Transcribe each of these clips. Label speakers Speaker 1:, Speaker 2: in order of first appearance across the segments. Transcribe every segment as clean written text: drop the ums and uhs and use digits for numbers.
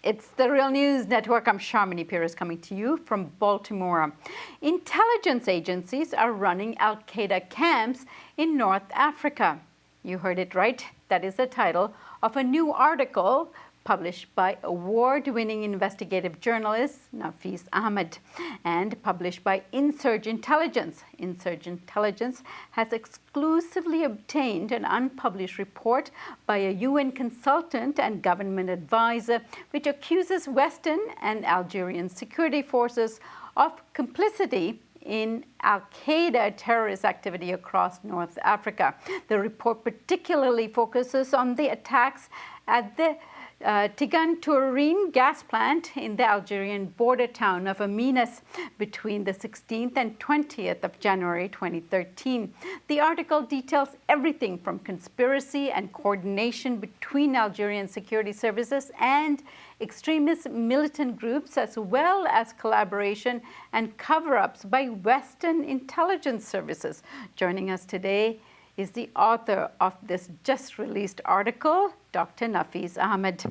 Speaker 1: It's the Real News Network. I'm Sharmini Peres coming to you from Baltimore. Intelligence agencies are running al-Qaeda camps in North Africa. You heard it right. That is the title of a new article published by award-winning investigative journalist Nafeez Ahmed and published by Insurge Intelligence. Insurge Intelligence has exclusively obtained an unpublished report by a UN consultant and government advisor which accuses Western and Algerian security forces of complicity in al-Qaeda terrorist activity across North Africa. The report particularly focuses on the attacks at the Tigan-Tourin gas plant in the Algerian border town of Aminas between the 16th and 20th of January 2013. The article details everything from conspiracy and coordination between Algerian security services and extremist militant groups, as well as collaboration and cover-ups by Western intelligence services. Joining us today is the author of this just-released article, Dr. Nafeez Ahmed.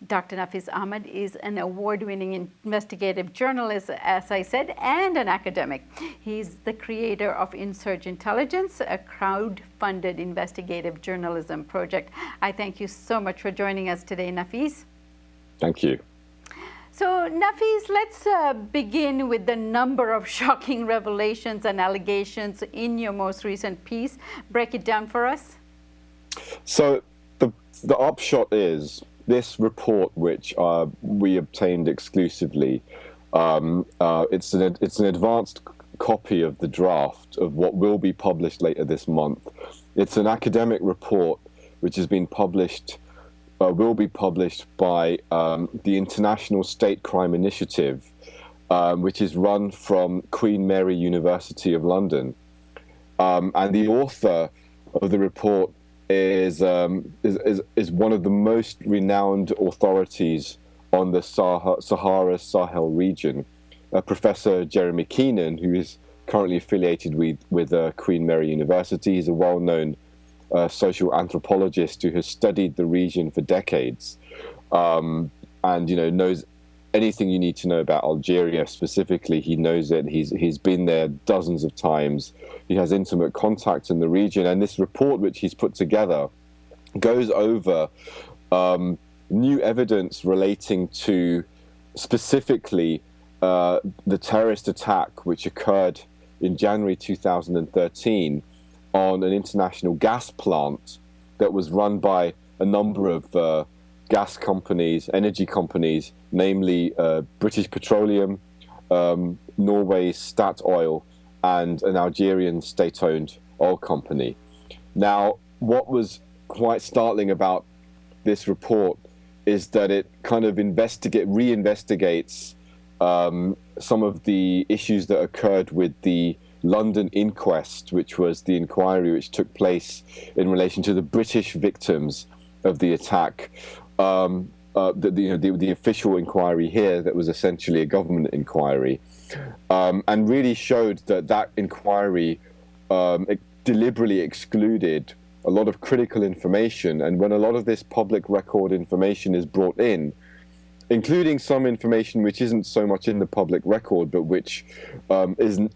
Speaker 1: Dr. Nafeez Ahmed is an award-winning investigative journalist, as I said, and an academic. He's the creator of Insurge Intelligence, a crowd-funded investigative journalism project. I thank you so much for joining us today, Nafeez.
Speaker 2: Thank you.
Speaker 1: So, Nafeez, let's begin with the number of shocking revelations and allegations in your most recent piece. Break it down for us.
Speaker 2: So, the upshot is this report, which we obtained exclusively. It's an advanced copy of the draft of what will be published later this month. It's an academic report which has been published. Will be published by the International State Crime Initiative, which is run from Queen Mary University of London. And the author of the report is one of the most renowned authorities on the Sahara-Sahel region, Professor Jeremy Keenan, who is currently affiliated with Queen Mary University. He's a well-known social anthropologist who has studied the region for decades, and knows anything you need to know about Algeria specifically. He knows it. He's been there dozens of times. He has intimate contacts in the region, and this report, which he's put together, goes over new evidence relating to specifically the terrorist attack which occurred in January 2013. On an international gas plant that was run by a number of gas companies, energy companies, namely British Petroleum, Norway's Statoil, and an Algerian state-owned oil company. Now, what was quite startling about this report is that it kind of reinvestigates some of the issues that occurred with the London inquest, which was the inquiry which took place in relation to the British victims of the attack. The official inquiry here that was essentially a government inquiry, and really showed that inquiry deliberately excluded a lot of critical information. And when a lot of this public record information is brought in, including some information which isn't so much in the public record, but which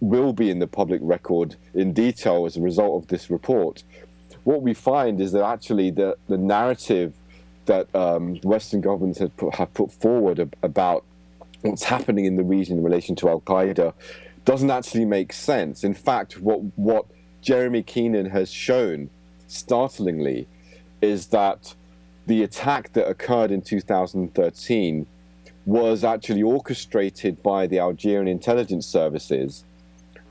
Speaker 2: will be in the public record in detail as a result of this report, what we find is that actually the narrative that Western governments have put forward about what's happening in the region in relation to al-Qaeda doesn't actually make sense. In fact, what Jeremy Keenan has shown, startlingly, is that the attack that occurred in 2013 was actually orchestrated by the Algerian Intelligence Services,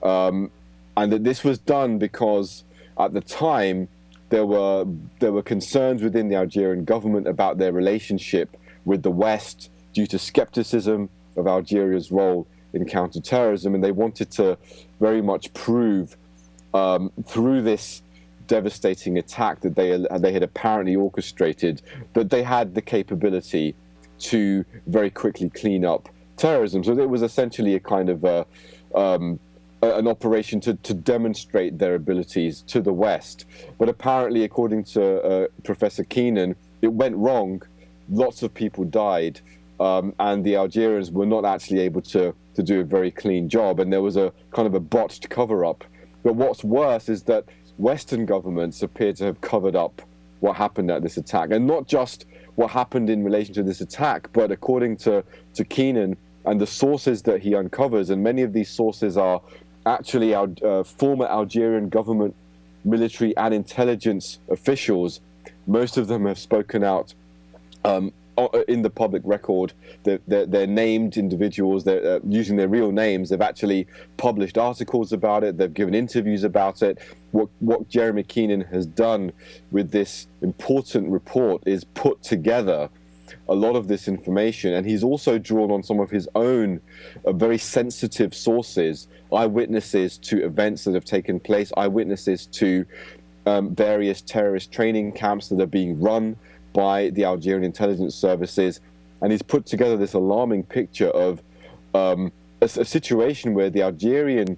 Speaker 2: and that this was done because at the time there were concerns within the Algerian government about their relationship with the West due to skepticism of Algeria's role in counterterrorism, and they wanted to very much prove through this devastating attack that they had apparently orchestrated, that they had the capability to very quickly clean up terrorism. So it was essentially a kind of an operation to demonstrate their abilities to the West. But apparently, according to Professor Keenan, it went wrong. Lots of people died. and the Algerians were not actually able to do a very clean job, and there was a kind of a botched cover-up. But what's worse is that Western governments appear to have covered up what happened at this attack, and not just what happened in relation to this attack, but according to Keenan and the sources that he uncovers, and many of these sources are actually former Algerian government, military and intelligence officials. Most of them have spoken out in the public record. They're named individuals. They're using their real names. They've actually published articles about it. They've given interviews about it. What Jeremy Keenan has done with this important report is put together a lot of this information, and he's also drawn on some of his own very sensitive sources, eyewitnesses to events that have taken place, eyewitnesses to various terrorist training camps that are being run by the Algerian intelligence services, and he's put together this alarming picture of a situation where the Algerian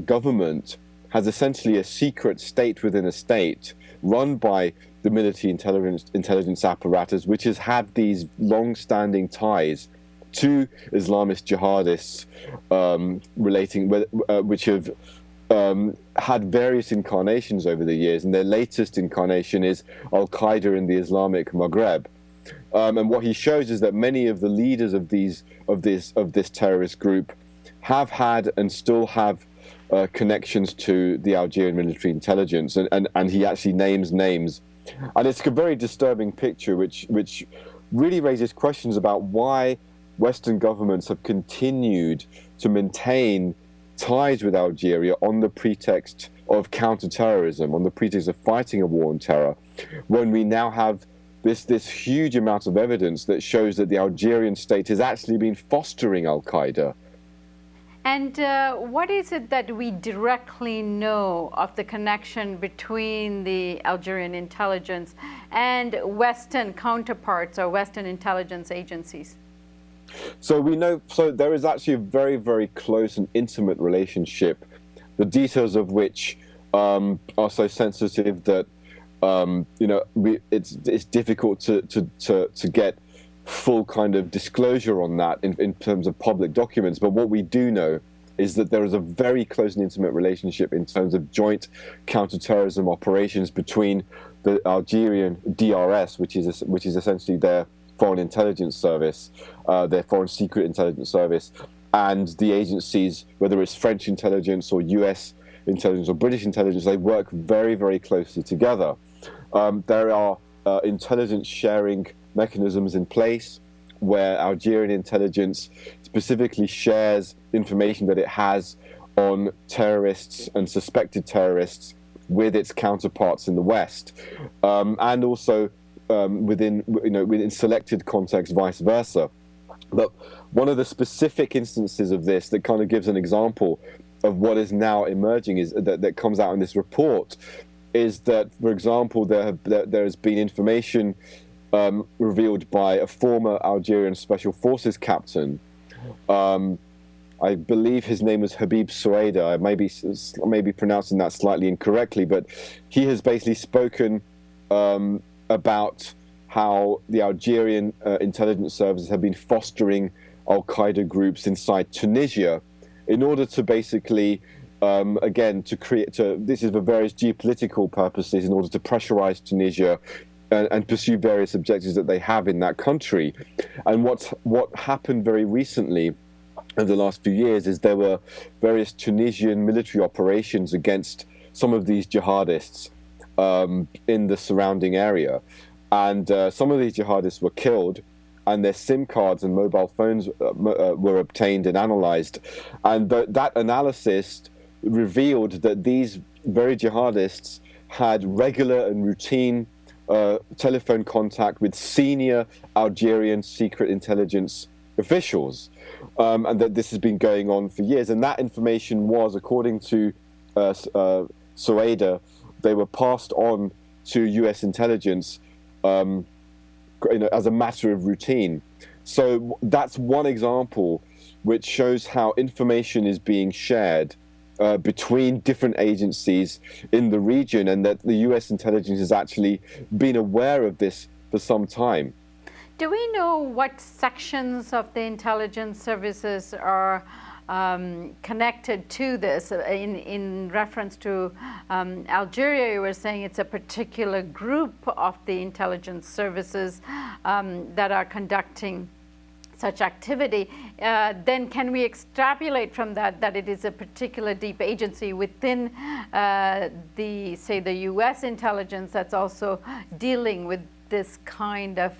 Speaker 2: government has essentially a secret state within a state run by the military intelligence apparatus, which has had these long-standing ties to Islamist jihadists, which have had various incarnations over the years, and their latest incarnation is al-Qaeda in the Islamic Maghreb. And what he shows is that many of the leaders of this terrorist group have had and still have connections to the Algerian military intelligence, and he actually names names. And it's a very disturbing picture, which really raises questions about why Western governments have continued to maintain ties with Algeria on the pretext of counterterrorism, on the pretext of fighting a war on terror, when we now have this huge amount of evidence that shows that the Algerian state has actually been fostering al-Qaeda.
Speaker 1: And what is it that we directly know of the connection between the Algerian intelligence and Western counterparts or Western intelligence agencies?
Speaker 2: So we know, there is actually a very, very close and intimate relationship, the details of which are so sensitive that it's difficult to get full kind of disclosure on that in terms of public documents. But what we do know is that there is a very close and intimate relationship in terms of joint counterterrorism operations between the Algerian DRS, which is essentially their foreign intelligence service, their foreign secret intelligence service, and the agencies, whether it's French intelligence or US intelligence or British intelligence. They work very, very closely together. There are intelligence sharing mechanisms in place where Algerian intelligence specifically shares information that it has on terrorists and suspected terrorists with its counterparts in the West, and also within selected contexts, vice versa. But one of the specific instances of this that kind of gives an example of what is now emerging is that comes out in this report is that, for example, there has been information revealed by a former Algerian Special Forces captain. I believe his name was Habib Souaida. I may be pronouncing that slightly incorrectly, but he has basically spoken about how the Algerian intelligence services have been fostering al-Qaeda groups inside Tunisia in order to basically, again, this is for various geopolitical purposes, in order to pressurize Tunisia and pursue various objectives that they have in that country. And what happened very recently over the last few years is there were various Tunisian military operations against some of these jihadists in the surrounding area. And some of these jihadists were killed, and their SIM cards and mobile phones were obtained and analyzed. And that analysis revealed that these very jihadists had regular and routine telephone contact with senior Algerian secret intelligence officials, and that this has been going on for years. And that information was, according to Souaida, they were passed on to US intelligence as a matter of routine. So that's one example which shows how information is being shared between different agencies in the region, and that the US intelligence has actually been aware of this for some time.
Speaker 1: Do we know what sections of the intelligence services are connected to this? In reference to Algeria, you were saying it's a particular group of the intelligence services that are conducting such activity. Then can we extrapolate from that it is a particular deep agency within the U.S. intelligence that's also dealing with this kind of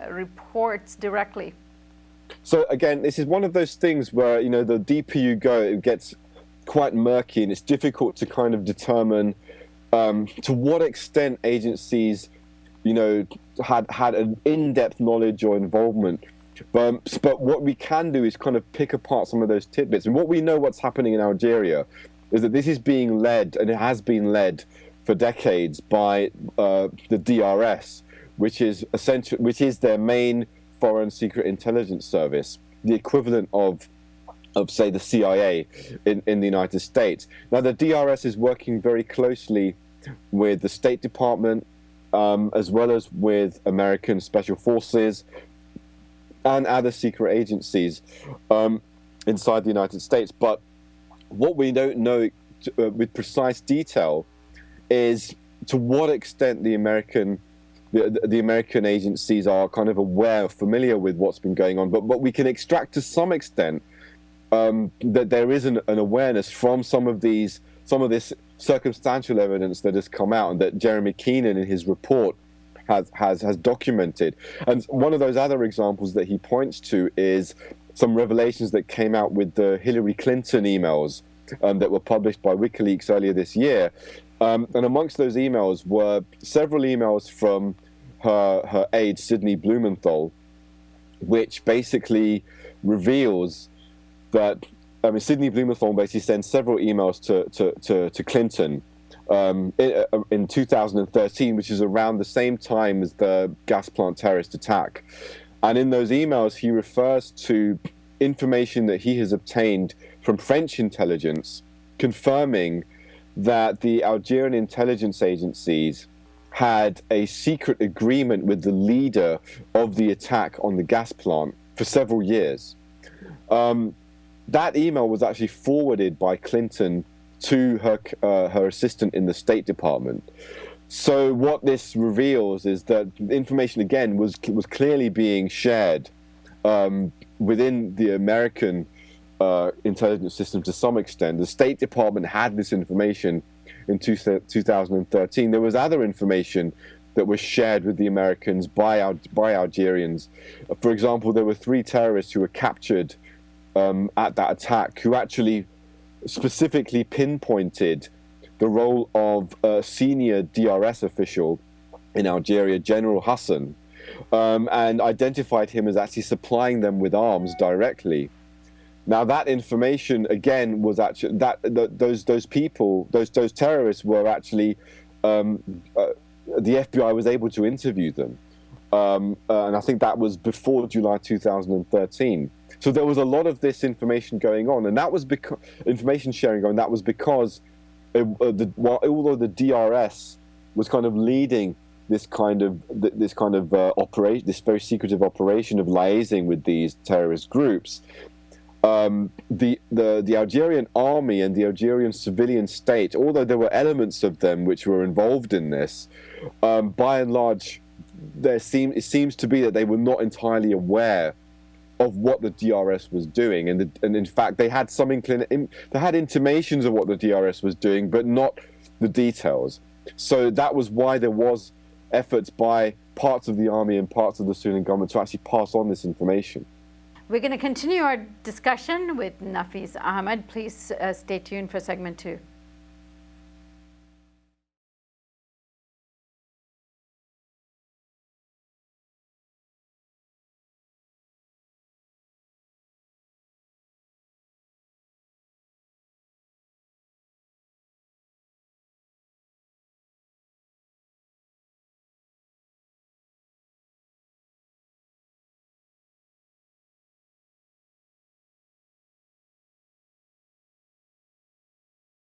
Speaker 1: reports directly?
Speaker 2: So again, this is one of those things where, you know, the deeper you go, it gets quite murky, and it's difficult to kind of determine to what extent agencies, you know, had an in-depth knowledge or involvement. But what we can do is kind of pick apart some of those tidbits. And what we know what's happening in Algeria is that this is being led, and it has been led for decades, by the DRS, which is their main foreign secret intelligence service, the equivalent of say the CIA in the United States. Now the DRS is working very closely with the State Department, as well as with American Special Forces and other secret agencies inside the United States. But what we don't know with precise detail is to what extent the American agencies are kind of aware, familiar with what's been going on. But we can extract to some extent that there is an awareness from some of this circumstantial evidence that has come out, and that Jeremy Keenan in his report has documented. And one of those other examples that he points to is some revelations that came out with the Hillary Clinton emails that were published by WikiLeaks earlier this year. And amongst those emails were several emails from her aide, Sidney Blumenthal, which basically reveals that, I mean, Sidney Blumenthal basically sends several emails to Clinton in 2013, which is around the same time as the gas plant terrorist attack. And in those emails, he refers to information that he has obtained from French intelligence, confirming that the Algerian Intelligence Agencies had a secret agreement with the leader of the attack on the gas plant for several years. That email was actually forwarded by Clinton to her assistant in the State Department. So what this reveals is that information, again, was clearly being shared within the American intelligence system to some extent. The State Department had this information in 2013. There was other information that was shared with the Americans by Algerians. For example, there were 3 terrorists who were captured at that attack, who actually specifically pinpointed the role of a senior DRS official in Algeria, General Hassan, and identified him as actually supplying them with arms directly. Now, that information, again, was actually those terrorists were actually the FBI was able to interview them, and I think that was before July 2013. So there was a lot of this information going on, and that was because information sharing going. That was because although the DRS was kind of leading this kind of operation, this very secretive operation of liaising with these terrorist groups, the Algerian army and the Algerian civilian state, although there were elements of them which were involved in this, by and large, it seems to be that they were not entirely aware of what the DRS was doing, and in fact they had they had intimations of what the DRS was doing, but not the details. So that was why there was efforts by parts of the army and parts of the Syrian government to actually pass on this information.
Speaker 1: We're going to continue our discussion with Nafeez Ahmed. Please stay tuned for segment 2.